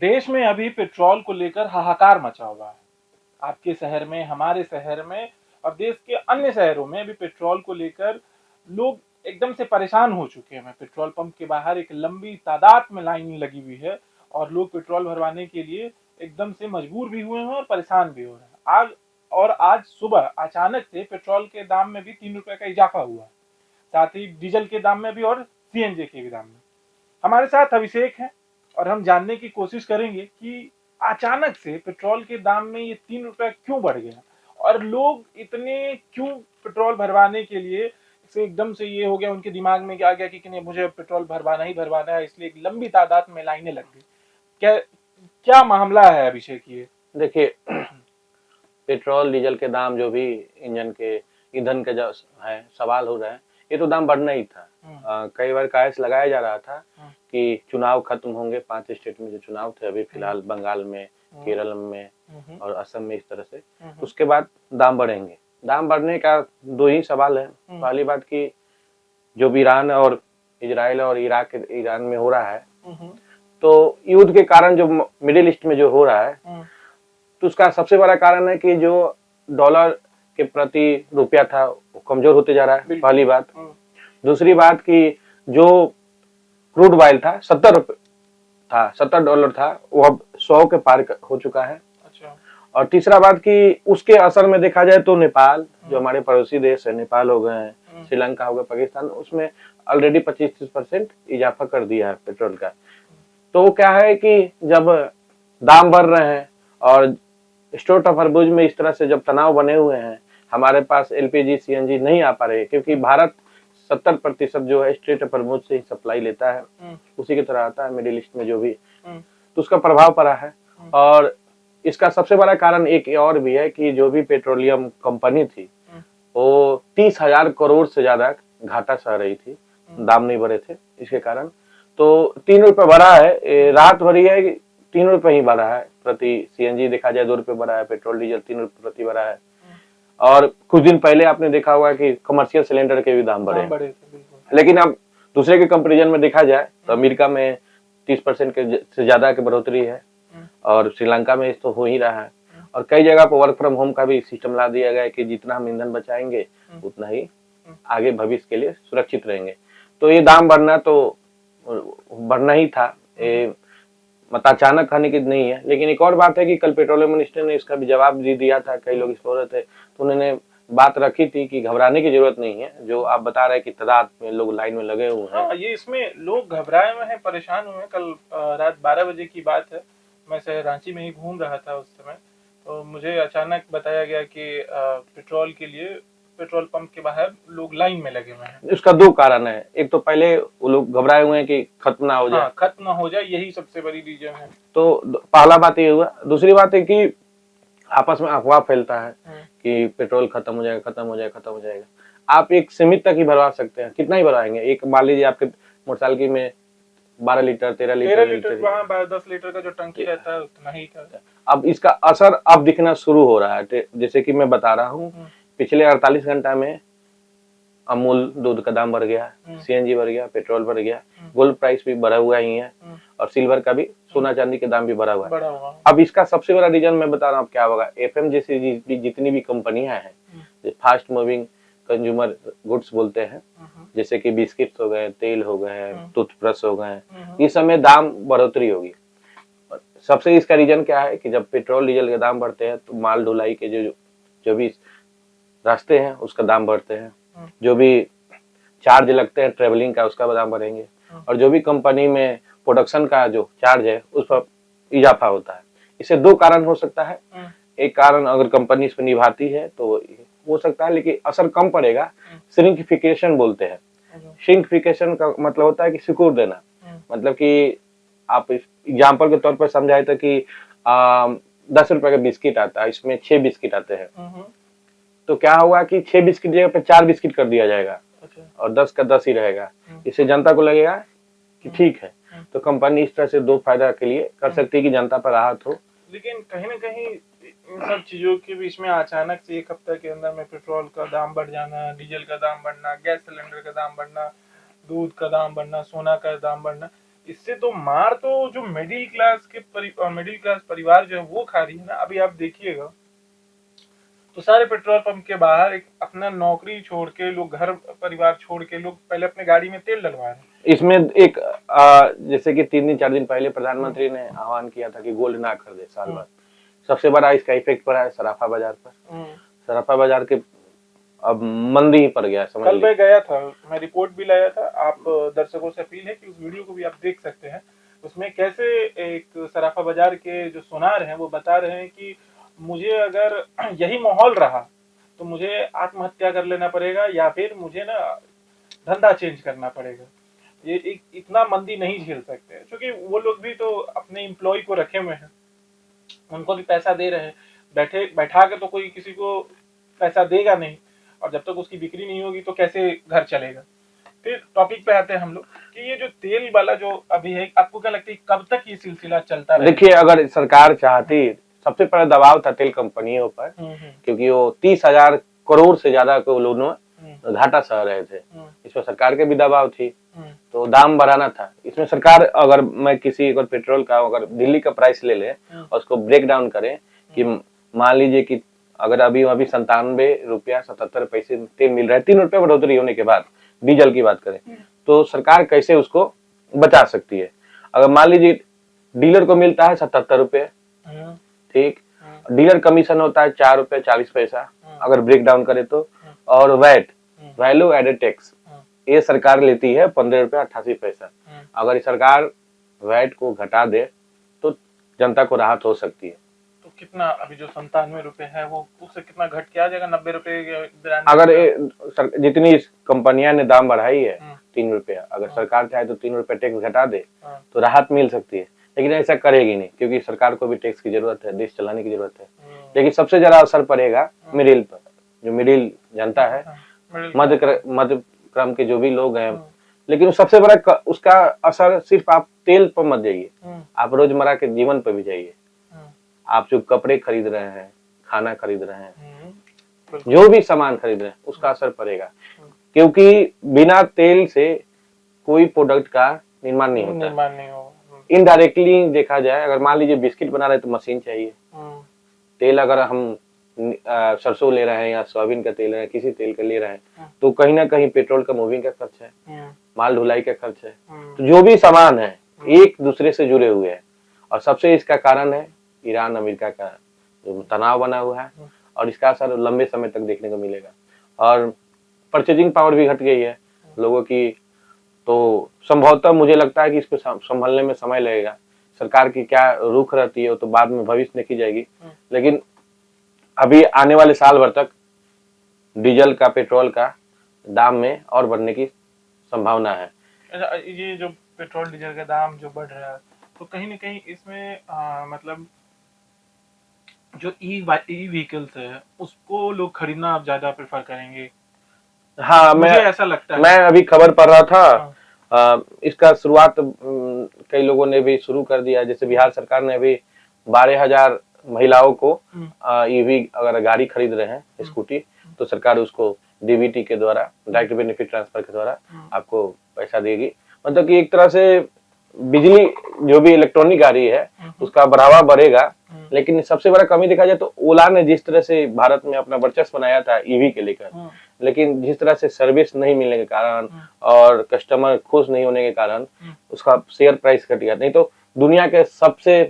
देश में अभी पेट्रोल को लेकर हाहाकार मचा हुआ है। आपके शहर में, हमारे शहर में और देश के अन्य शहरों में अभी पेट्रोल को लेकर लोग एकदम से परेशान हो चुके हैं। पेट्रोल पंप के बाहर एक लंबी तादाद में लाइन लगी हुई है और लोग पेट्रोल भरवाने के लिए एकदम से मजबूर भी हुए हैं और परेशान भी हो रहे हैं। आज सुबह अचानक से पेट्रोल के दाम में भी 3 रुपए का इजाफा हुआ, साथ ही डीजल के दाम में भी और सीएनजी के भी दाम में। हमारे साथ अभिषेक है और हम जानने की कोशिश करेंगे कि अचानक से पेट्रोल के दाम में ये 3 रुपए क्यों बढ़ गया और लोग इतने क्यों पेट्रोल भरवाने के लिए से एकदम से ये हो गया, उनके दिमाग में क्या आ गया कि नहीं, मुझे पेट्रोल भरवाना ही भरवाना है, इसलिए एक लंबी तादाद में लाइनें लग गई। क्या क्या मामला है अभिषेक? ये देखिए, पेट्रोल डीजल के दाम जो भी ईंधन के जो है सवाल हो रहे हैं, ये तो दाम बढ़ना ही था। कई बार कायस लगाया जा रहा था कि चुनाव खत्म होंगे, 5 स्टेट में जो चुनाव थे अभी फिलहाल, बंगाल में, केरल में और असम में, इस तरह से उसके बाद दाम बढ़ेंगे। दाम बढ़ने का दो ही सवाल है। पहली बात कि जो भी ईरान और इजराइल और ईरान में हो रहा है, तो युद्ध के कारण जो मिडिल ईस्ट में जो हो रहा है, तो उसका सबसे बड़ा कारण है कि जो डॉलर के प्रति रुपया था वो कमजोर होते जा रहा है, पहली बात। दूसरी बात कि जो क्रूड ऑयल था $70 था, वो अब 100 के पार हो चुका है। अच्छा। और तीसरा बात कि उसके असर में देखा जाए तो नेपाल, जो हमारे पड़ोसी देश है, नेपाल हो गए हैं, श्रीलंका हो गया, पाकिस्तान, उसमें ऑलरेडी 25-30% इजाफा कर दिया है पेट्रोल का। तो क्या है कि जब दाम बढ़ रहे हैं और स्टोर ऑफ हॉर्मुज में इस तरह से जब तनाव बने हुए हैं, हमारे पास एलपीजी सीएनजी नहीं आ पा रहे, क्योंकि भारत 70% जो है स्ट्रेट ऑफ हॉर्मुज से ही सप्लाई लेता है, उसी की तरह आता है मिडिल ईस्ट में जो भी, तो उसका प्रभाव पड़ा है। और इसका सबसे बड़ा कारण एक और भी है कि जो भी पेट्रोलियम कंपनी थी वो 30,000 करोड़ से ज्यादा घाटा सह रही थी, दाम नहीं बढ़े थे इसके कारण। तो 3 रुपए बढ़ा है, राहत भरी है, 3 रुपए ही बढ़ा है प्रति सीएनजी, देखा जाए 2 रुपए बढ़ा है, पेट्रोल डीजल 3 रुपए प्रति बढ़ा है। और कुछ दिन पहले आपने देखा होगा कि कमर्शियल सिलेंडर के भी दाम बढ़े थे। लेकिन अब दूसरे के कंपेरिजन में देखा जाए तो अमेरिका में 30% के से ज्यादा की बढ़ोतरी है और श्रीलंका में तो हो ही रहा है। और कई जगह पर वर्क फ्रॉम होम का भी सिस्टम ला दिया गया है कि जितना हम ईंधन बचाएंगे उतना ही आगे भविष्य के लिए सुरक्षित रहेंगे। तो ये दाम बढ़ना तो बढ़ना ही था, मतलब अचानक खाने की नहीं है। लेकिन एक और बात है कि कल पेट्रोलियम मिनिस्टर ने इसका भी जवाब भी दिया था, कई लोग इस पर हो रहे थे, तो उन्होंने बात रखी थी कि घबराने की जरूरत नहीं है। जो आप बता रहे हैं कि तादाद में लोग लाइन में लगे हुए हैं, हाँ, ये इसमें लोग घबराए हुए हैं, परेशान हुए हैं। कल रात 12 बजे की बात है, मैं शहर रांची में ही घूम रहा था उस समय, तो मुझे अचानक बताया गया कि पेट्रोल के लिए पेट्रोल पंप के बाहर लोग लाइन में लगे हुए हैं। इसका दो कारण है, एक तो पहले वो लोग घबराए हुए हैं कि खत्म ना हो जाए, खत्म ना हो जाए, यही सबसे बड़ी रीजन है। तो पहला बात ये हुआ। दूसरी बात है कि आपस में अफवाह फैलता है कि पेट्रोल खत्म हो जाएगा, खत्म हो जाएगा, खत्म हो जाएगा। आप एक सीमित तक ही भरवा सकते हैं, कितना ही भरवाएंगे। एक मान लीजिए आपके मोटरसाइकिल में 12 लीटर 13 लीटर 10 लीटर का जो टंकी रहता है उतना ही का। अब इसका असर अब दिखना शुरू हो रहा है। जैसे कि मैं बता रहा हूँ, पिछले 48 घंटा में अमूल दूध का दाम बढ़ गया, सीएनजी बढ़ गया, पेट्रोल बढ़ गया, गोल्ड प्राइस भी बढ़ा हुआ ही है और सिल्वर का भी, सोना चांदी के दाम भी बढ़ा हुआ है। अब इसका सबसे बड़ा रीजन मैं बता रहा हूँ क्या होगा। एफएम जैसी जितनी भी कंपनियां हैं, फास्ट मूविंग कंज्यूमर गुड्स बोलते हैं, जैसे कि बिस्किट हो गए, तेल हो गए, टूथब्रश हो गए, इस समय दाम बढ़ोतरी होगी। सबसे इसका रीजन क्या है कि जब पेट्रोल डीजल के दाम बढ़ते हैं तो माल ढुलाई के जो भी रास्ते हैं उसका दाम बढ़ते हैं, जो भी चार्ज लगते हैं ट्रेवलिंग का उसका दाम बढ़ेंगे, और जो भी कंपनी में प्रोडक्शन का जो चार्ज है उस पर इजाफा होता है। इससे दो कारण हो सकता है। एक कारण अगर कंपनी इस पर निभाती है तो हो सकता है, लेकिन असर कम पड़ेगा। श्रिंकिफिकेशन बोलते हैं। श्रिंकिफिकेशन का मतलब होता है कि सिकुड़ देना, मतलब कि आप एग्जाम्पल के तौर पर समझाए तो कि 10 रुपए का बिस्किट आता है, इसमें 6 बिस्किट आते हैं, तो क्या होगा कि 6 बिस्किट जगह पे 4 बिस्किट कर दिया जाएगा और 10 का 10 ही रहेगा। इससे जनता को लगेगा कि ठीक है। तो कंपनी इस तरह से दो फायदा के लिए कर सकती है कि जनता पर राहत हो। लेकिन कहीं ना कहीं इन सब चीजों के बीच में अचानक से एक हफ्ते के अंदर में पेट्रोल का दाम बढ़ जाना, डीजल का दाम बढ़ना, गैस सिलेंडर का दाम बढ़ना, दूध का दाम बढ़ना, सोना का दाम बढ़ना, इससे तो मार तो जो मिडिल क्लास परिवार जो है वो खा रही है ना। अभी आप देखिएगा तो सारे पेट्रोल पंप के बाहर एक अपना नौकरी छोड़ के लोग, घर परिवार छोड़ के लोग पहले अपने गाड़ी में तेल डलवा रहे हैं। इसमें एक जैसे कि 3 दिन 4 दिन पहले प्रधानमंत्री ने आह्वान किया था कि गोल्ड ना खरीदे साल भर। सबसे बड़ा इसका इफेक्ट पड़ा है सराफा बाजार पर। सराफा बाजार के अब मंदी ही पड़ गया, समझ कल लीजिए। मैं गया था, मैं रिपोर्ट भी लाया था। आप दर्शकों से अपील है कि उस वीडियो को भी आप देख सकते हैं। उसमें कैसे एक सराफा बाजार के जो सुनार हैं वो बता रहे हैं कि मुझे अगर यही माहौल रहा तो मुझे आत्महत्या कर लेना पड़ेगा या फिर मुझे ना धंधा चेंज करना पड़ेगा। ये इतना मंदी नहीं झेल सकते, क्योंकि वो लोग भी तो अपने एम्प्लॉय को रखे हुए हैं, उनको भी पैसा दे रहे हैं। बैठा के तो कोई किसी को पैसा देगा नहीं, और जब तक उसकी बिक्री नहीं होगी तो कैसे घर चलेगा। फिर टॉपिक पे आते हैं हम लोग कि ये जो तेल वाला जो अभी है, आपको क्या लगता है कब तक ये सिलसिला चलता रहेगा? देखिए, अगर सरकार चाहती, सबसे पहले दबाव था तेल कंपनियों पर, क्योंकि वो 30,000 करोड़ से ज्यादा को लोगों घाटा सह रहे थे। इसमें सरकार के भी दबाव थी, तो दाम बढ़ाना था। इसमें सरकार, अगर मैं किसी अगर पेट्रोल का अगर दिल्ली का प्राइस ले ले और उसको ब्रेक डाउन करें कि मान लीजिए कि अगर अभी 97 रुपया 77 पैसे तेल मिल रहा है, 3 रुपये बढ़ोतरी होने के बाद डीजल की बात करें, तो सरकार कैसे उसको बचा सकती है। अगर मान लीजिए डीलर को मिलता है 77 रुपये, ठीक, डीलर कमीशन होता है 4 रुपये 40 पैसा अगर ब्रेक डाउन करे तो, और वैट, वैल्यू एडेड टैक्स, ये सरकार लेती है 15 रुपये 88 पैसा। अगर सरकार वैट को घटा दे तो जनता को राहत हो सकती है। तो कितना अभी जो 97 रुपए है वो उससे कितना घट के आ जाएगा? 90 रुपए? अगर जितनी कंपनियां ने दाम बढ़ाई है 3 रुपया, अगर सरकार चाहे तो 3 रुपये टैक्स घटा दे तो राहत मिल सकती है, लेकिन ऐसा करेगी नहीं, क्योंकि सरकार को भी टैक्स की जरूरत है, देश चलाने की जरूरत है। लेकिन सबसे ज्यादा असर पड़ेगा मिडिल पर, जो मिडिल जनता है, मध्य क्रम के जो भी लोग हैं। लेकिन सबसे बड़ा उसका असर सिर्फ आप तेल पर मत जाइए, आप रोजमर्रा के जीवन पर भी जाइए। आप जो कपड़े खरीद रहे हैं, खाना खरीद रहे हैं, जो भी सामान खरीद रहे हैं, उसका असर पड़ेगा, क्योंकि बिना तेल से कोई प्रोडक्ट का निर्माण नहीं होता। इनडायरेक्टली देखा जाए, अगर मान लीजिए बिस्किट बना रहे तो मशीन चाहिए। तेल अगर हम सरसों ले रहे हैं या सोयाबीन का तेल है, किसी तेल का ले रहे हैं, तो कहीं ना कहीं पेट्रोल का मूविंग का खर्च है, माल ढुलाई का खर्च है। तो जो भी सामान है एक दूसरे से जुड़े हुए हैं, और सबसे इसका कारण है ईरान अमेरिका का जो तनाव बना हुआ है, और इसका असर लंबे समय तक देखने को मिलेगा। और परचेजिंग पावर भी घट गई है लोगों की, तो संभवतः मुझे लगता है कि इसको संभलने में समय लगेगा। सरकार की क्या रुख रहती है वो तो बाद में भविष्य देखी जाएगी, लेकिन अभी आने वाले साल भर तक डीजल का, पेट्रोल का दाम में और बढ़ने की संभावना है। ये जो पेट्रोल डीजल का दाम जो बढ़ रहा है, तो कहीं ना कहीं इसमें मतलब जो ई व्हीकल्स है उसको लोग खरीदना आप ज्यादा प्रेफर करेंगे? हाँ, मुझे ऐसा लगता है। मैं अभी खबर पढ़ रहा था, इसका शुरुआत कई लोगों ने भी शुरू कर दिया। जैसे बिहार सरकार ने अभी 12,000 महिलाओं को ईवी अगर गाड़ी खरीद रहे हैं, स्कूटी, तो सरकार उसको डीबीटी के द्वारा, डायरेक्ट बेनिफिट ट्रांसफर के द्वारा आपको पैसा देगी। मतलब कि एक तरह से बिजली जो भी इलेक्ट्रॉनिक गाड़ी है उसका बढ़ावा बढ़ेगा। लेकिन सबसे बड़ा कमी देखा जाए तो ओला ने जिस तरह से भारत में अपना वर्चस्व बनाया था ईवी के लेकर, लेकिन जिस तरह से सर्विस नहीं मिलने के कारण और कस्टमर खुश नहीं होने के कारण उसका शेयर प्राइस घट गया। नहीं तो दुनिया के सबसे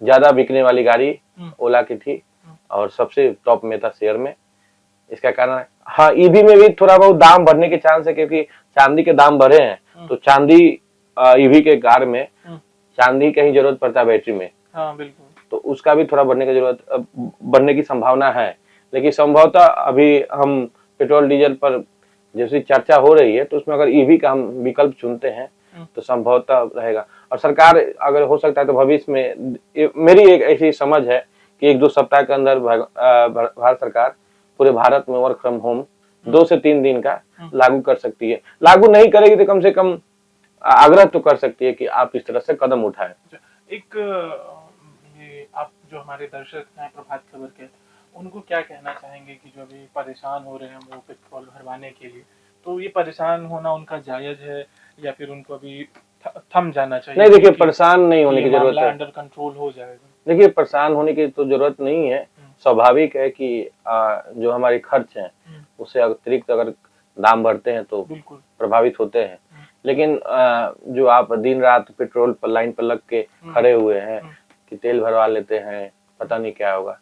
ज्यादा बिकने वाली गाड़ी ओला की थी और सबसे टॉप में था शेयर में। इसका कारण है, हाँ, ईवी में भी थोड़ा बहुत दाम बढ़ने के चांस है, क्योंकि चांदी के दाम बढ़े हैं, तो चांदी ईवी के कार में चांदी का ही जरूरत पड़ता है बैटरी में। हाँ, बिल्कुल। तो उसका भी थोड़ा बढ़ने की संभावना है। लेकिन संभवतः अभी हम पेट्रोल डीजल पर जैसी चर्चा हो रही है, तो उसमें अगर ईवी का हम विकल्प चुनते हैं तो संभवतः रहेगा। और सरकार अगर हो सकता है तो भविष्य में, मेरी एक ऐसी समझ है कि 1-2 सप्ताह के अंदर भारत सरकार पूरे भारत में वर्क फ्रॉम होम 2 से 3 दिन का लागू कर सकती है। लागू नहीं करेगी तो कम से कम आग्रह तो कर सकती है कि आप इस तरह से कदम उठाएं। एक ये आप जो हमारे दर्शक हैं प्रभात खबर के, उनको क्या कहना चाहेंगे कि जो अभी परेशान हो रहे हैं वो पेट्रोल भरवाने के लिए, तो ये परेशान होना उनका जायज है या फिर उनको अभी थम जाना चाहिए। नहीं देखिए, परेशान नहीं होने की ये जरूरत मामला है। अंडर कंट्रोल हो जाएगा। देखिए, परेशान होने की तो जरूरत नहीं है। स्वाभाविक है कि जो हमारे खर्च हैं उससे अतिरिक्त अगर दाम बढ़ते हैं तो बिल्कुल प्रभावित होते हैं। लेकिन जो आप दिन रात पेट्रोल पर लाइन पर लग के खड़े हुए हैं कि तेल भरवा लेते हैं, पता नहीं क्या होगा,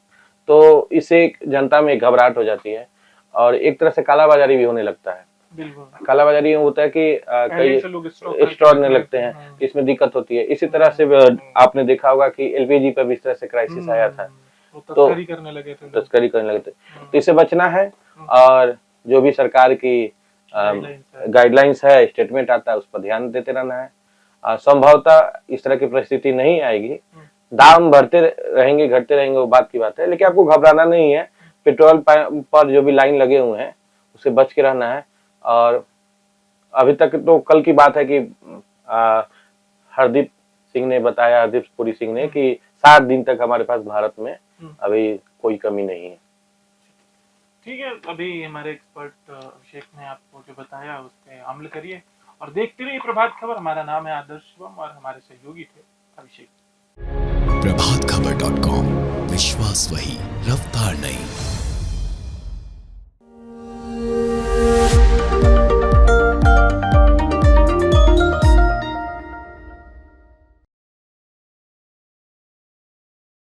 तो इससे जनता में घबराहट हो जाती है और एक तरह से कालाबाजारी भी होने लगता है। बिल्कुल कालाबाजारी में होता है कि कई से लोग स्टोर करने लगते हैं, इसमें दिक्कत होती है। इसी तरह से आपने देखा होगा कि एलपीजी पर भी इस तरह से क्राइसिस आया था, वो तो तस्करी करने लगे थे। तस्करी करने लगे थे। तो इससे बचना है और जो भी सरकार की गाइडलाइंस है, स्टेटमेंट आता है, उस पर ध्यान देते रहना है। संभवतः इस तरह की परिस्थिति नहीं आएगी, दाम बढ़ते रहेंगे, घटते रहेंगे, वो बात की बात है, लेकिन आपको घबराना नहीं है। पेट्रोल पर जो भी लाइन लगे हुए हैं उससे बच के रहना है। और अभी तक तो कल की बात है कि हरदीप सिंह ने बताया, हरदीप पुरी सिंह ने, कि 7 दिन तक हमारे पास भारत में अभी कोई कमी नहीं है। ठीक है, अभी हमारे एक्सपर्ट अभिषेक ने आपको जो बताया उस पे अमल करिए और देखते रहिए प्रभात खबर। हमारा नाम है आदर्श शिवम और हमारे सहयोगी थे अभिषेक। प्रभातखबर.com, विश्वास वही, रफ्तार नहीं।